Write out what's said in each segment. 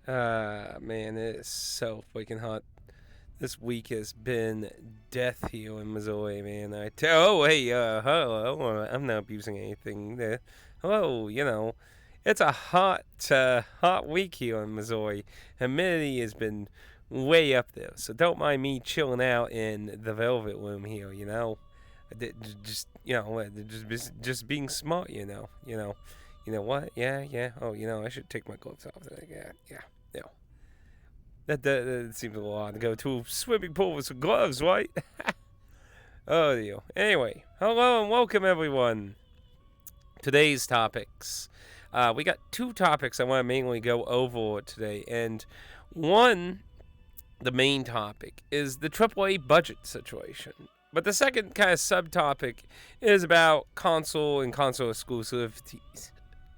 Man, it is so freaking hot. This week has been death here in Missouri, man. Oh, hey, hello. I'm not abusing anything there. Hello, it's a hot week here in Missouri. Humidity has been way up there, so don't mind me chilling out in the velvet room here. Just just being smart. You know what? Yeah. Oh, I should take my gloves off. Yeah. Yeah. That seems a little odd to go to a swimming pool with some gloves, right? Oh, dear. Anyway, hello and welcome, everyone. Today's topics. We got two topics I want to mainly go over today. And one, the main topic, is the AAA budget situation. But the second kind of subtopic is about console and console exclusivities.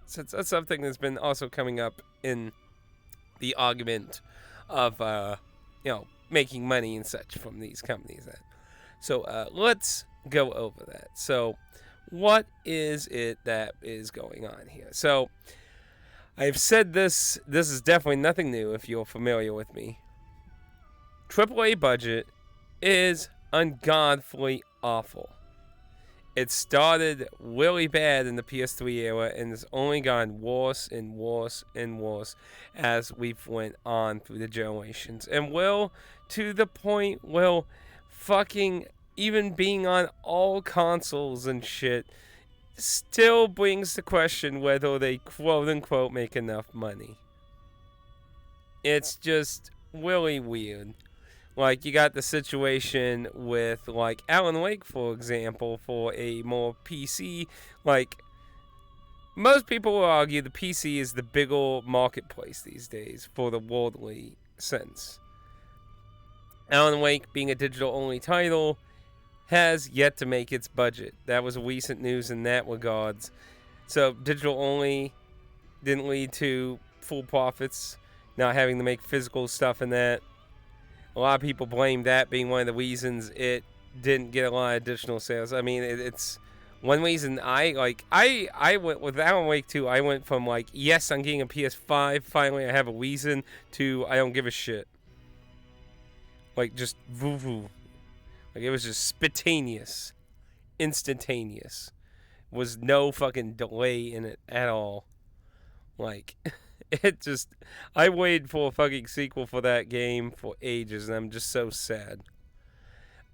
So that's something that's been also coming up in the argument of making money and such from these companies. So let's go over that. So what is it that is going on here? So I've said this is definitely nothing new if you're familiar with me. AAA budget is ungodly awful. It started really bad in the PS3 era and has only gotten worse and worse and worse as we've went on through the generations. And to the point, fucking even being on all consoles and shit still brings the question whether they quote unquote make enough money. It's just really weird. Like, you got the situation with, like, Alan Wake, for example, for a more PC. Like, most people will argue the PC is the bigger marketplace these days for the worldly sense. Alan Wake, being a digital-only title, has yet to make its budget. That was recent news in that regards. So, digital-only didn't lead to full profits, not having to make physical stuff in that. A lot of people blame that being one of the reasons it didn't get a lot of additional sales. I mean, it's one reason I went with Alan Wake 2. I went from yes, I'm getting a PS5. Finally, I have a reason to I don't give a shit. Just voo. It was just spontaneous, instantaneous. Was no fucking delay in it at all. I waited for a fucking sequel for that game for ages, and I'm just so sad.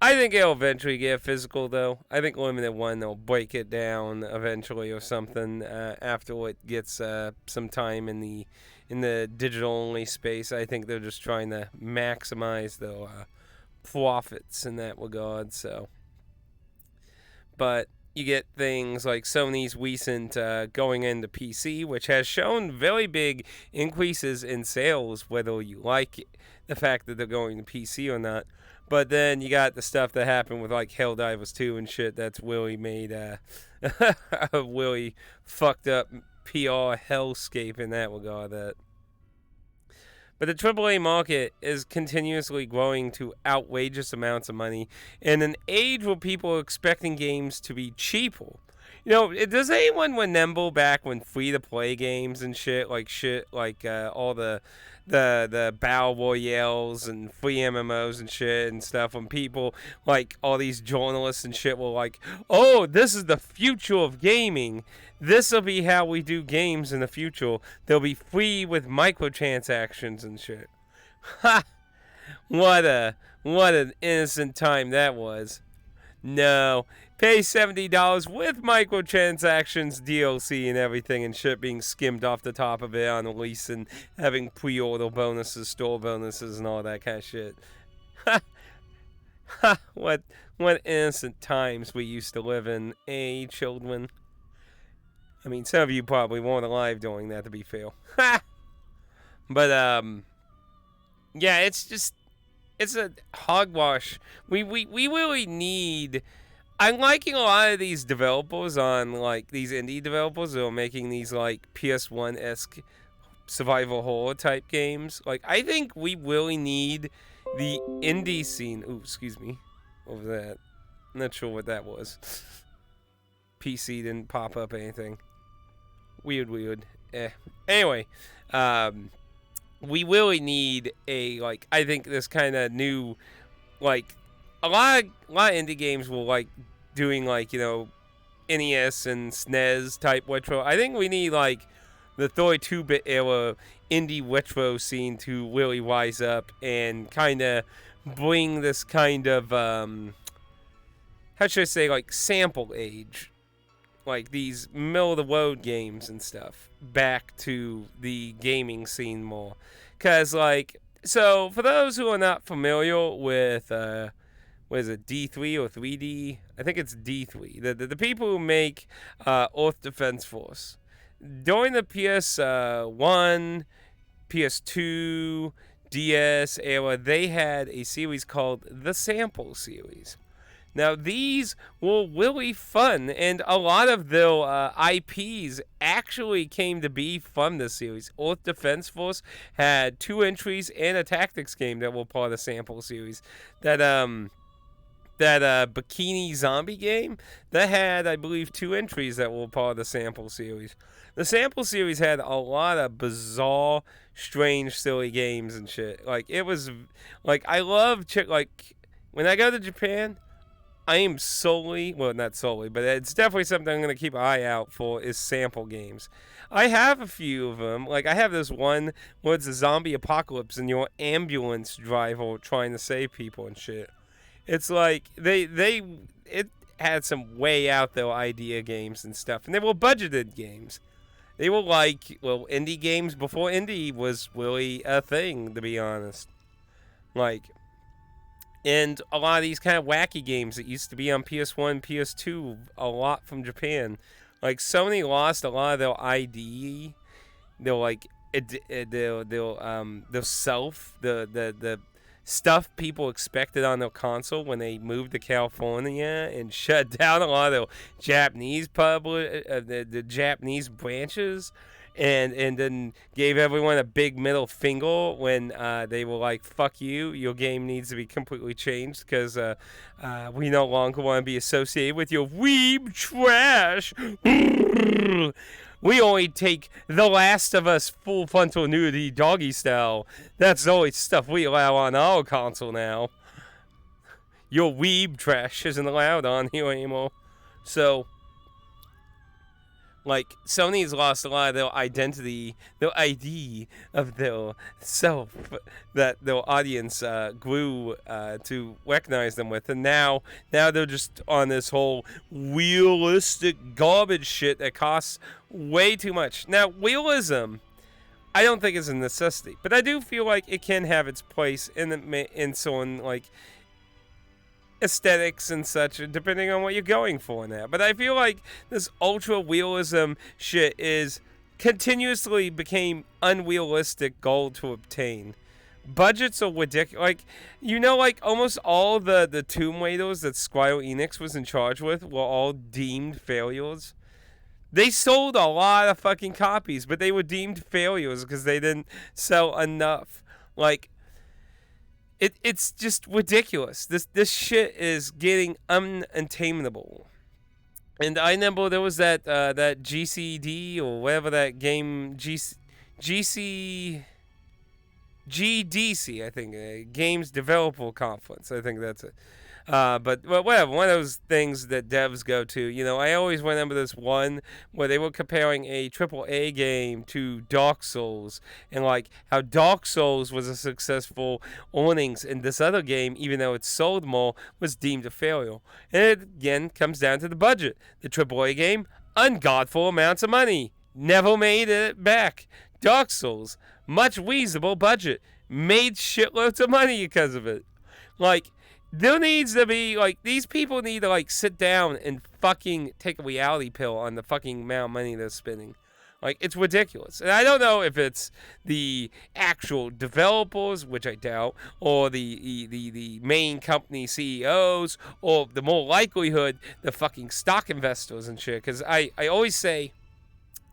I think it'll eventually get physical, though. I think Limited One will break it down eventually or something after it gets some time in the digital only space. I think they're just trying to maximize their profits in that regard. So, but you get things like Sony's recent going into PC, which has shown very big increases in sales, whether you like the fact that they're going to PC or not. But then you got the stuff that happened with Helldivers 2 and shit that's really made a really fucked up PR hellscape in that regard. But the AAA market is continuously growing to outrageous amounts of money in an age where people are expecting games to be cheaper. Does anyone remember back when free-to-play games and shit, all the battle royales and free MMOs and shit and stuff, when people, all these journalists and shit were like, oh, this is the future of gaming. This will be how we do games in the future. They'll be free with microtransactions and shit. Ha! What an innocent time that was. No. Pay $70 with microtransactions, DLC, and everything, and shit being skimmed off the top of it on release and having pre-order bonuses, store bonuses, and all that kind of shit. Ha! Ha! What innocent times we used to live in, children? I mean, some of you probably weren't alive during that, to be fair. Ha! But, yeah, it's a hogwash. We really need... I'm liking a lot of these developers on, these indie developers who are making these, PS1-esque survival horror type games. I think we really need the indie scene... Ooh, excuse me. What was that? I'm not sure what that was. PC didn't pop up anything. Weird. Anyway, we really need a, like, I think this kind of new, like, a lot of indie games will like doing, like, NES and SNES type retro. I think we need, like, the 32-bit era indie retro scene to really rise up and kind of bring this kind of how should I say, like, sample age, like these middle of the road games and stuff, back to the gaming scene more. Cause, like, so for those who are not familiar with what is it, D3 or 3D? I think it's D3. The people who make Earth Defense Force. During the PS1, PS2, DS era, they had a series called the Sample Series. Now, these were really fun, and a lot of their IPs actually came to be from this series. Earth Defense Force had 2 entries and a tactics game that were part of the Sample Series. That Bikini Zombie game, that had, I believe, 2 entries that were part of the Sample Series. The Sample Series had a lot of bizarre, strange, silly games and shit. Like, it was, like, I love, like, when I go to Japan, I am solely, well, not solely, but it's definitely something I'm going to keep an eye out for, is sample games. I have a few of them. Like, I have this one where it's a zombie apocalypse and you're an ambulance driver trying to save people and shit. It's like it had some way out there idea games and stuff, and they were budgeted games. They were like, well, indie games before indie was really a thing, to be honest. Like, and a lot of these kind of wacky games that used to be on PS1, PS2, a lot from Japan. Like, Sony lost a lot of their ID, their, like, their self, the stuff people expected on their console when they moved to California and shut down a lot of the Japanese the Japanese branches, and then gave everyone a big middle finger when they were like, "Fuck you! Your game needs to be completely changed because we no longer want to be associated with your weeb trash." We only take The Last of Us full frontal nudity doggy style. That's the only stuff we allow on our console now. Your weeb trash isn't allowed on here anymore. So, like, Sony's lost a lot of their identity, their ID of their self that their audience grew to recognize them with. And now they're just on this whole realistic garbage shit that costs way too much. Now, realism, I don't think is a necessity, but I do feel like it can have its place in someone, like, aesthetics and such, depending on what you're going for now. But I feel like this ultra realism shit is continuously became unrealistic goal to obtain. Budgets are ridiculous. Like, like, almost all the Tomb Raiders that Square Enix was in charge with were all deemed failures. They sold a lot of fucking copies, but they were deemed failures because they didn't sell enough. Like, it's just ridiculous. This shit is getting unattainable. And I remember there was that GCD or whatever that game, GDC, I think, Games Developer Conference. I think that's it. But whatever, one of those things that devs go to. I always remember this one where they were comparing a AAA game to Dark Souls, and like how Dark Souls was a successful earnings, and this other game, even though it sold more, was deemed a failure. And it again comes down to the budget. The AAA game, ungodful amounts of money, never made it back. Dark Souls, much reasonable budget, made shitloads of money because of it. Like, there needs to be, like, these people need to, like, sit down and fucking take a reality pill on the fucking amount of money they're spending. Like, it's ridiculous. And I don't know if it's the actual developers, which I doubt, or the main company CEOs, or the more likelihood, the fucking stock investors and shit. Because I always say,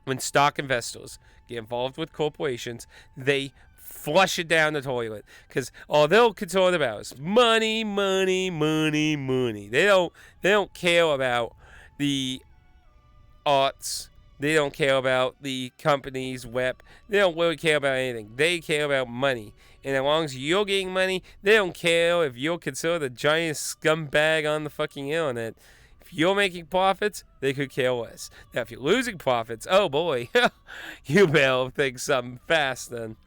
when stock investors get involved with corporations, they flush it down the toilet, because all they're concerned about is money, money, money, money. They don't care about the arts, They don't care about the company's web. They don't really care about anything. They care about money. And as long as you're getting money, they don't care if you're considered the giantest scumbag on the fucking internet. If you're making profits, they could care less. Now, if you're losing profits, oh boy, you better think something fast then.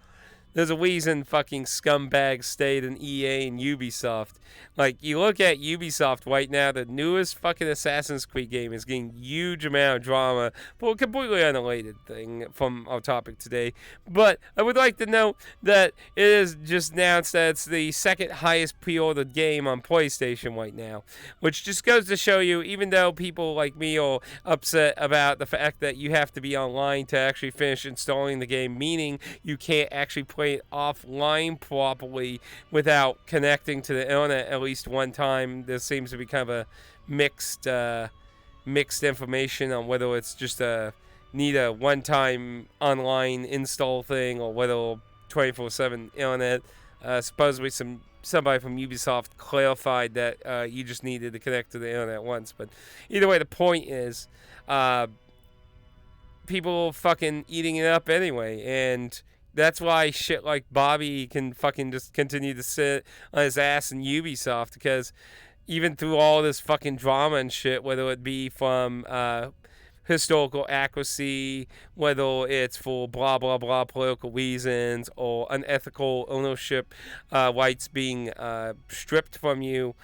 There's a reason fucking scumbags stayed in EA and Ubisoft. Like, you look at Ubisoft right now, the newest fucking Assassin's Creed game is getting huge amount of drama for a completely unrelated thing from our topic today. But I would like to note that it is just announced that it's the second highest pre-ordered game on PlayStation right now. Which just goes to show you, even though people like me are upset about the fact that you have to be online to actually finish installing the game, meaning you can't actually play it offline properly without connecting to the internet at least one time. There seems to be kind of a mixed information on whether it's just need a one-time online install thing or whether 24/7 internet. Supposedly somebody from Ubisoft clarified that you just needed to connect to the internet once. But either way, the point is people fucking eating it up anyway, and that's why shit like Bobby can fucking just continue to sit on his ass in Ubisoft, because even through all this fucking drama and shit, whether it be from historical accuracy, whether it's for blah blah blah political reasons or unethical ownership rights being stripped from you,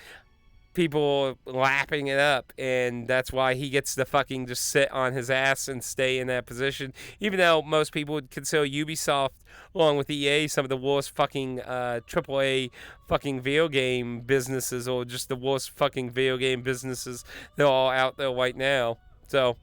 people lapping it up, and that's why he gets to fucking just sit on his ass and stay in that position, even though most people would consider Ubisoft, along with EA, some of the worst fucking AAA fucking video game businesses, or just the worst fucking video game businesses that are all out there right now. So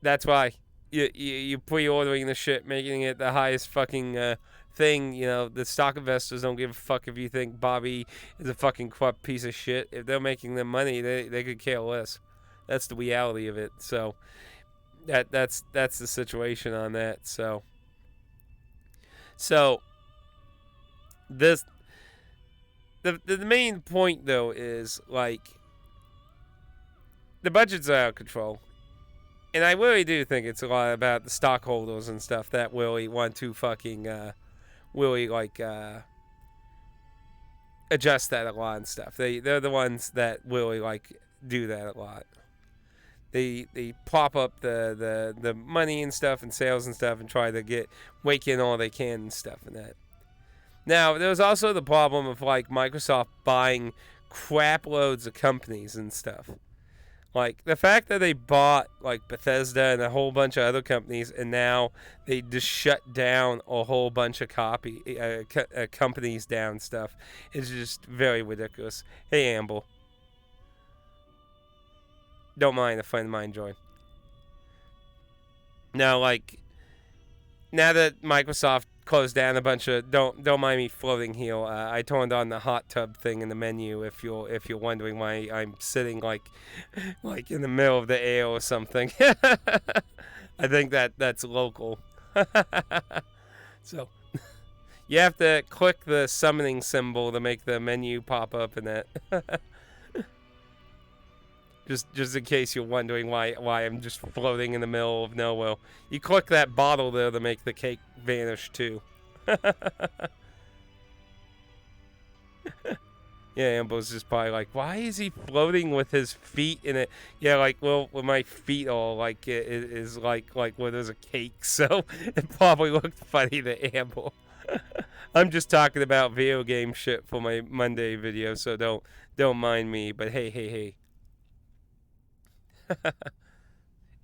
that's why you pre-ordering the shit, making it the highest fucking thing. You know, the stock investors don't give a fuck if you think Bobby is a fucking corrupt piece of shit. If they're making them money, they could care less. That's the reality of it. So that's the situation on that. So this the main point though is, like, the budgets are out of control. And I really do think it's a lot about the stockholders and stuff that really want to fucking really like adjust that a lot and stuff. They're the ones that really like do that a lot. They pop up the money and stuff and sales and stuff and try to wake in all they can and stuff and that. Now, there's also the problem of like Microsoft buying crap loads of companies and stuff. Like, the fact that they bought, like, Bethesda and a whole bunch of other companies, and now they just shut down a whole bunch of companies down stuff, is just very ridiculous. Hey, Amble. Don't mind a friend of mine join. Now, like, now that Microsoft closed down a bunch of, don't mind me floating here. I turned on the hot tub thing in the menu. If you're wondering why I'm sitting like in the middle of the air or something. I think that's local. So you have to click the summoning symbol to make the menu pop up in that. Just in case you're wondering why I'm just floating in the middle of nowhere. You click that bottle there to make the cake vanish too. Yeah, Ambo's just probably like, why is he floating with his feet in it? Yeah, like, well, with my feet all like it is like where there's a cake, so it probably looked funny to Ambo. I'm just talking about video game shit for my Monday video, so don't mind me. But hey.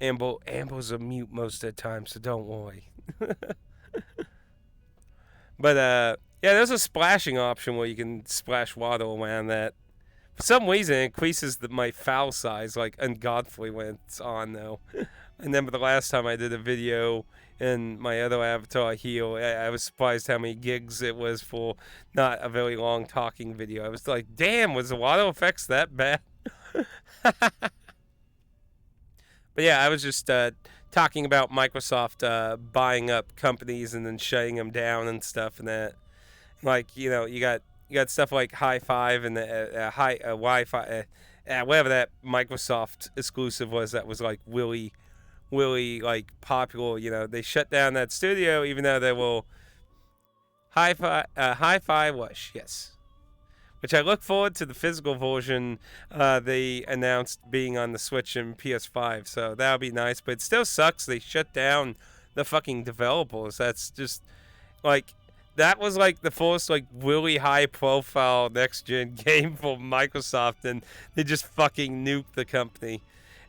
Ambo's a mute most of the time, so don't worry. But yeah, there's a splashing option where you can splash water around that. For some reason, it increases my foul size like ungodly when it's on though. I remember the last time I did a video in my other avatar here, I was surprised how many gigs it was for not a very long talking video. I was like, damn, was the water effects that bad? But yeah, I was just talking about Microsoft buying up companies and then shutting them down and stuff and that. Like, you know, you got stuff like High Five and the Wi-Fi, whatever that Microsoft exclusive was that was like really really like popular. You know, they shut down that studio, even though they will hi-fi Wish, yes. Which I look forward to the physical version they announced being on the Switch and PS5, so that'll be nice. But it still sucks they shut down the fucking developers. That's just like that was like the first like really high profile next gen game for Microsoft, and they just fucking nuked the company.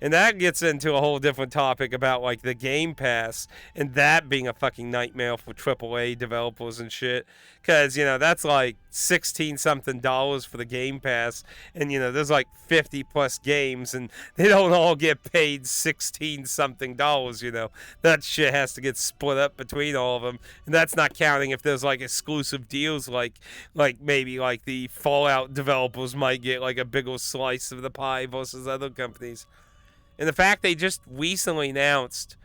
And that gets into a whole different topic about like the Game Pass and that being a fucking nightmare for AAA developers and shit. Cause you know that's like $16 something for the Game Pass, and you know there's like 50 plus games, and they don't all get paid $16 something. You know that shit has to get split up between all of them, and that's not counting if there's like exclusive deals, like maybe like the Fallout developers might get like a bigger slice of the pie versus other companies. And the fact they just recently announced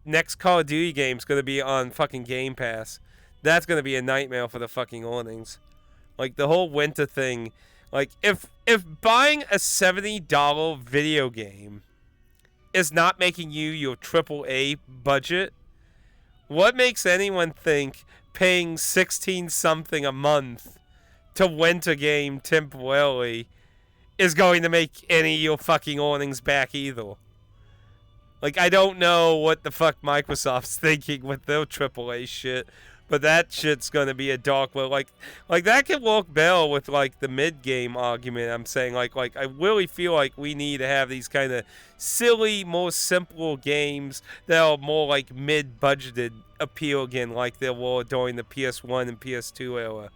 next Call of Duty game's going to be on fucking Game Pass, that's going to be a nightmare for the fucking earnings. Like, the whole winter thing, like, if buying a $70 video game is not making you your AAA budget, what makes anyone think paying 16 something a month to rent a game temporarily is going to make any of your fucking earnings back either? Like, I don't know what the fuck Microsoft's thinking with their AAA shit, but that shit's gonna be a dark world. Like that can work better with like the mid-game argument. I'm saying like I really feel like we need to have these kind of silly, more simple games that are more like mid-budgeted appeal again, like there were during the PS1 and PS2 era.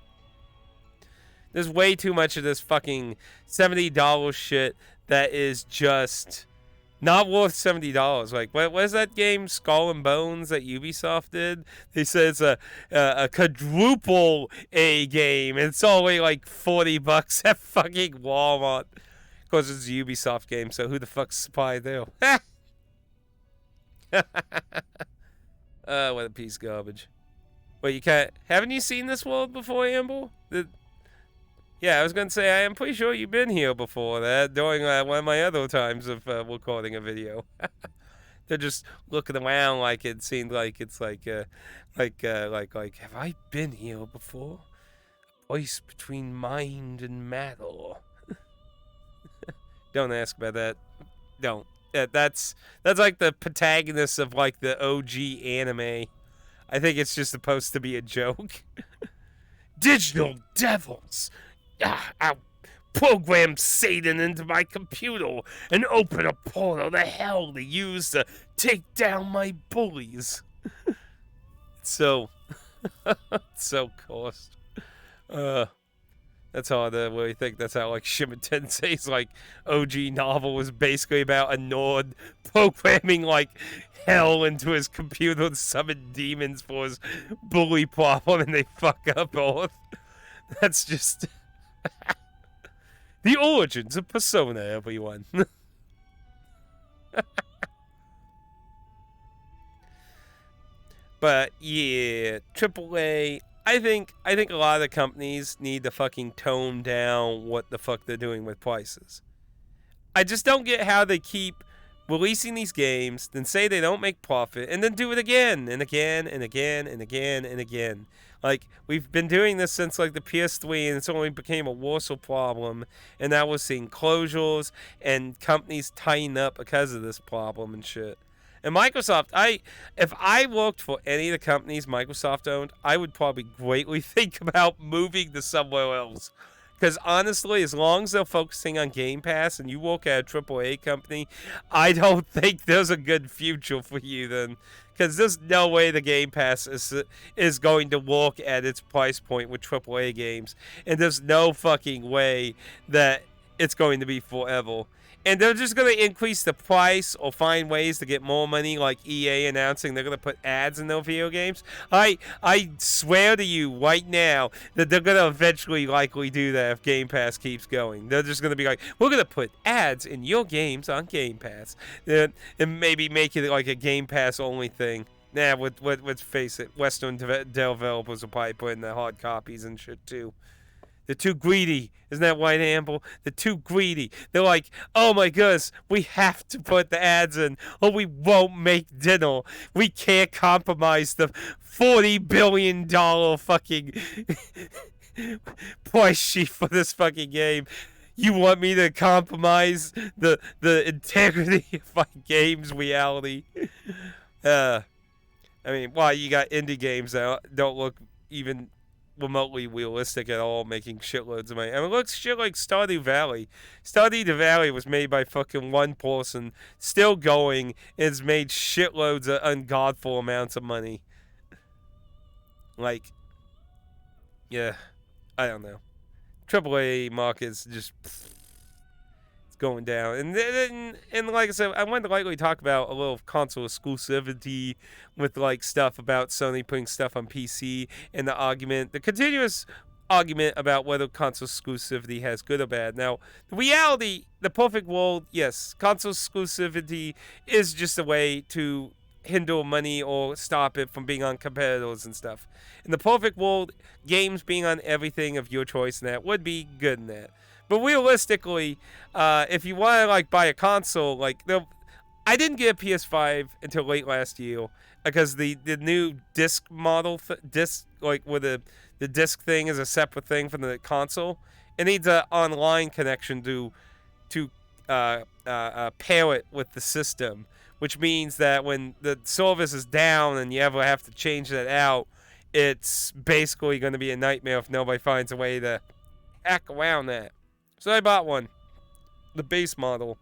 There's way too much of this fucking $70 shit that is just not worth $70. Like, what is that game, Skull and Bones, that Ubisoft did? They said it's a quadruple A game, and it's only like $40 at fucking Walmart. Of course, it's a Ubisoft game, so who the fuck's supply there? What a piece of garbage. Wait, you can't. Haven't you seen this world before, Amble? Yeah, I was going to say, I'm pretty sure you've been here before that during one of my other times of recording a video. They're just looking around like it seemed like it's like, have I been here before? A place between mind and matter. Don't ask about that. Don't. That's like the protagonist of like the OG anime. I think it's just supposed to be a joke. Digital devils! I'll program Satan into my computer and open a portal to hell to use to take down my bullies. So cursed. That's how I really think that's how like Shin Tensei's like OG novel was basically about a Nord programming like hell into his computer to summon demons for his bully problem, and they fuck up Earth. That's just the origins of Persona, everyone. But yeah, AAA. I think a lot of the companies need to fucking tone down what the fuck they're doing with prices. I just don't get how they keep releasing these games, then say they don't make profit, and then do it again and again and again and again and again. Like, we've been doing this since like the PS3, and it's only became a worse problem, and now we're seeing closures and companies tying up because of this problem and shit. And Microsoft, if I worked for any of the companies Microsoft owned, I would probably greatly think about moving to somewhere else. Because honestly, as long as they're focusing on Game Pass and you work at a AAA company, I don't think there's a good future for you then. Because there's no way the Game Pass is going to work at its price point with AAA games. And there's no fucking way that it's going to be forever. And they're just going to increase the price or find ways to get more money, like EA announcing they're going to put ads in their video games. I swear to you right now that they're going to eventually likely do that if Game Pass keeps going. They're just going to be like, we're going to put ads in your games on Game Pass. And maybe make it like a Game Pass only thing. Nah, let's face it, Western developers will probably put in the hard copies and shit too. They're too greedy. Isn't that right, Amble? They're too greedy. They're like, oh my goodness, we have to put the ads in or we won't make dinner. We can't compromise the $40 billion fucking price sheet for this fucking game. You want me to compromise the integrity of my game's reality? I mean, why you got indie games that don't look even remotely realistic at all, making shitloads of money. I mean, it looks shit like Stardew Valley. Stardew Valley was made by fucking one person, still going, and it's made shitloads of ungodful amounts of money. Like, yeah, I don't know. AAA market's just it's going down, and like I said, I wanted to lightly talk about a little console exclusivity with like stuff about Sony putting stuff on PC and the continuous argument about whether console exclusivity has good or bad. Now, the reality, the perfect world, yes, console exclusivity is just a way to hinder money or stop it from being on competitors and stuff. In the perfect world, games being on everything of your choice and that would be good in that. But realistically, if you want to like buy a console, like I didn't get a PS5 until late last year because the new disc model, disc like where the disc thing is a separate thing from the console. It needs an online connection to pair it with the system, which means that when the service is down and you ever have to change that out, it's basically going to be a nightmare if nobody finds a way to hack around that. So I bought one, the base model,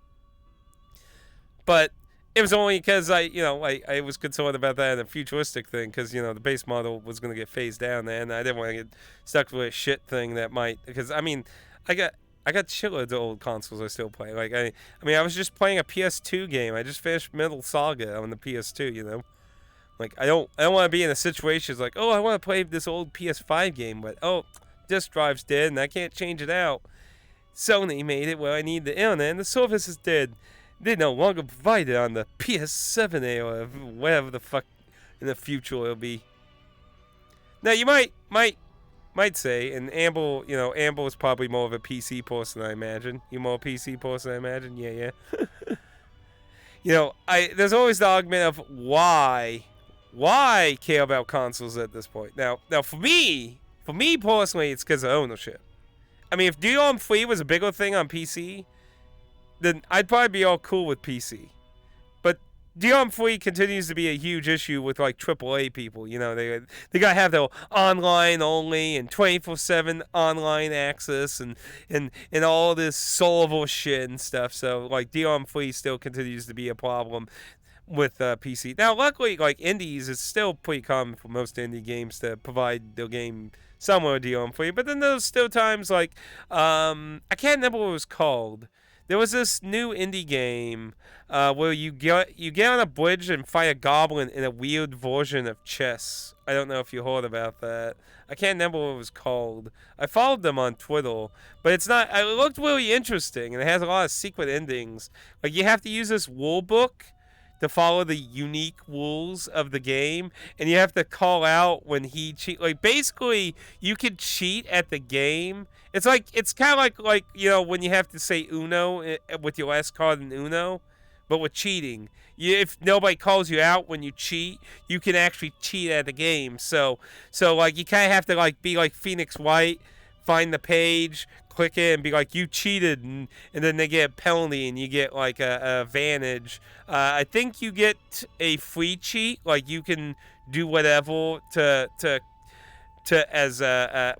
but it was only because I was concerned about that and a futuristic thing because the base model was going to get phased down and I didn't want to get stuck with a shit thing that might, because I got shitloads of old consoles I still play. Like I was just playing a PS2 game. I just finished Metal Saga on the PS2. Like I don't want to be in a situation like, oh, I want to play this old PS5 game, but oh, disk drive's dead and I can't change it out. Sony made it where I need the internet and the service is dead. They no longer provide it on the PS7 era, whatever the fuck in the future it'll be. Now you might say, and Amble, Amble is probably more of a PC person, I imagine. You more a PC person, I imagine? Yeah. There's always the argument of why care about consoles at this point. Now for me personally, it's because of ownership. I mean, if DRM-free was a bigger thing on PC, then I'd probably be all cool with PC. But DRM-free continues to be a huge issue with like AAA people. They gotta have their online only and 24/7 online access and all this solvable shit and stuff. So like DRM-free still continues to be a problem with PC. Now, luckily, like indies, it's still pretty common for most indie games to provide their game somewhere DRM-free. But then there's still times like I can't remember what it was called. There was this new indie game where you get on a bridge and fight a goblin in a weird version of chess. I don't know if you heard about that. I can't remember what it was called. I followed them on Twitter, but it's not. It looked really interesting, and it has a lot of secret endings. Like you have to use this rule book to follow the unique rules of the game, and you have to call out when he cheat. Like basically, you can cheat at the game. It's kind of like when you have to say Uno with your last card in Uno, but with cheating. If nobody calls you out when you cheat, you can actually cheat at the game. So like you kind of have to like be like Phoenix White, find the page, click it, and be like, you cheated, and then they get a penalty, and you get like a advantage. I think you get a free cheat, like you can do whatever to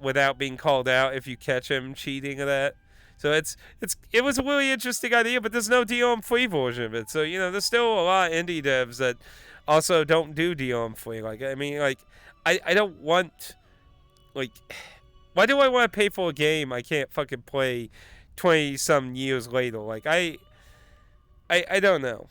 without being called out if you catch him cheating or that. So it was a really interesting idea, but there's no DRM-free version of it. So there's still a lot of indie devs that also don't do DRM-free. Like I don't want like. Why do I want to pay for a game I can't fucking play 20-some years later? Like, I don't know.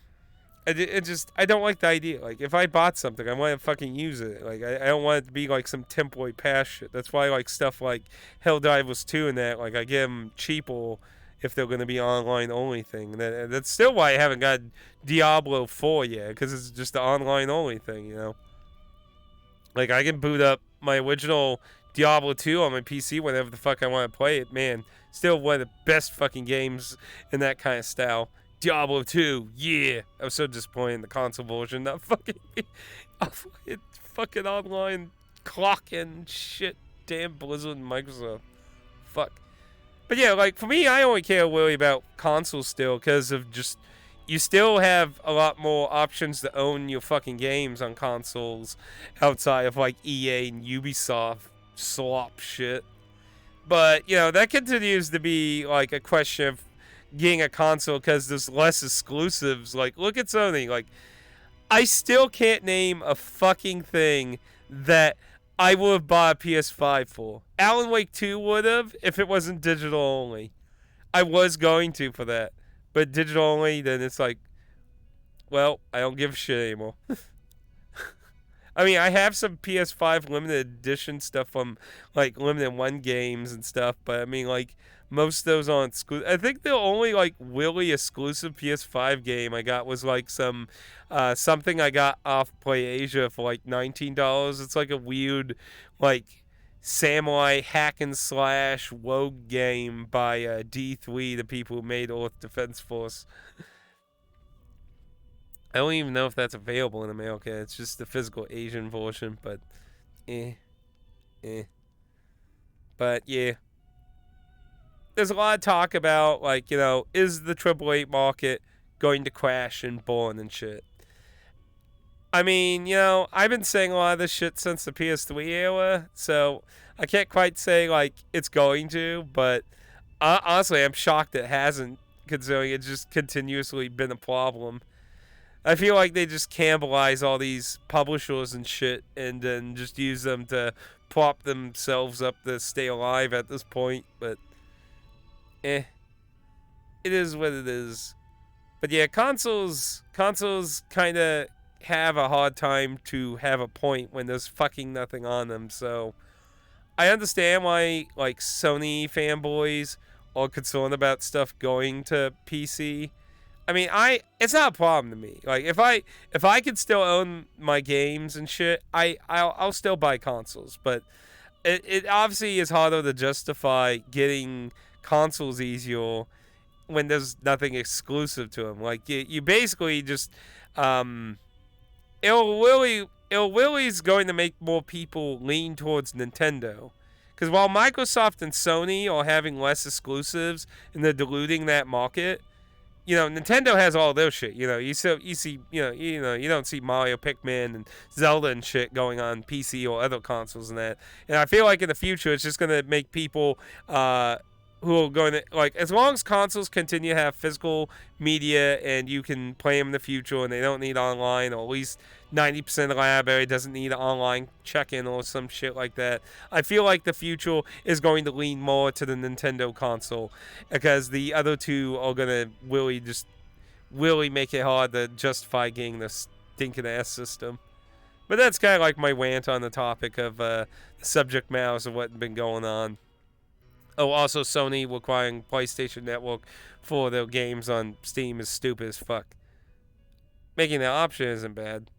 I don't like the idea. Like, if I bought something, I want to fucking use it. Like, I don't want it to be like some temporary pass shit. That's why, like, stuff like Helldivers 2 and that, like, I get them cheaper if they're going to be online only thing. That's still why I haven't got Diablo 4 yet, because it's just the online only thing, Like, I can boot up my original Diablo 2 on my PC whenever the fuck I want to play it. Man, still one of the best fucking games in that kind of style. Diablo 2, yeah. I was so disappointed in the console version. Not fucking, fucking online clocking shit. Damn Blizzard and Microsoft. Fuck. But yeah, like for me, I only care really about consoles still because of just you still have a lot more options to own your fucking games on consoles outside of like EA and Ubisoft slop shit. But you know that continues to be like a question of getting a console because there's less exclusives. Like look at Sony. Like I still can't name a fucking thing that I would have bought a PS5 for. Alan Wake 2 would have if it wasn't digital only. I was going to for that. But digital only, then it's like, well, I don't give a shit anymore. I mean, I have some PS5 limited edition stuff from like limited one games and stuff, but I mean, like most of those aren't exclusive. I think the only like really exclusive PS5 game I got was like some something I got off PlayAsia for like $19. It's like a weird like samurai hack and slash rogue game by D3, the people who made Earth Defense Force. I don't even know if that's available in America. It's just the physical Asian version, but eh. But yeah. There's a lot of talk about, like, you know, is the AAA market going to crash and burn and shit? I mean, you know, I've been saying a lot of this shit since the PS3 era, so I can't quite say, like, it's going to, but honestly, I'm shocked it hasn't, considering it's just continuously been a problem. I feel like they just cannibalize all these publishers and shit and then just use them to prop themselves up to stay alive at this point. But, it is what it is. But yeah, consoles kind of have a hard time to have a point when there's fucking nothing on them. So, I understand why, like, Sony fanboys are concerned about stuff going to PC. I mean, it's not a problem to me. Like if I could still own my games and shit, I'll still buy consoles. But it obviously is harder to justify getting consoles easier when there's nothing exclusive to them. Like you basically just is going to make more people lean towards Nintendo. Because while Microsoft and Sony are having less exclusives and they're diluting that market, you know, Nintendo has all their shit. You know, you see, you don't see Mario, Pikmin, and Zelda and shit going on PC or other consoles and that. And I feel like in the future, it's just gonna make people who are going to like, as long as consoles continue to have physical media and you can play them in the future, and they don't need online, or at least 90% of the library doesn't need an online check-in or some shit like that. I feel like the future is going to lean more to the Nintendo console because the other two are going to really make it hard to justify getting the stinking ass system. But that's kind of like my rant on the topic of the subject matters of what's been going on. Oh, also Sony requiring PlayStation Network for their games on Steam is stupid as fuck. Making that option isn't bad.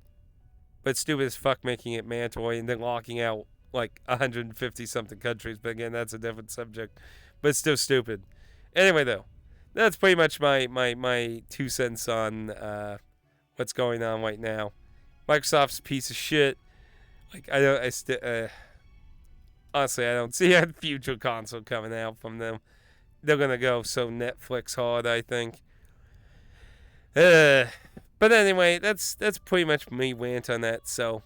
But stupid as fuck making it mandatory and then locking out like 150 something countries. But again, that's a different subject. But it's still stupid. Anyway, though, that's pretty much my 2 cents on what's going on right now. Microsoft's a piece of shit. Like honestly, I don't see a future console coming out from them. They're gonna go so Netflix hard, I think. But anyway, that's pretty much me rant on that. So,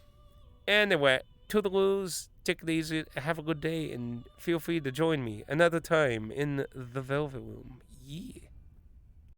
anyway, toodaloos, take it easy, have a good day, and feel free to join me another time in the Velvet Room. Yeah.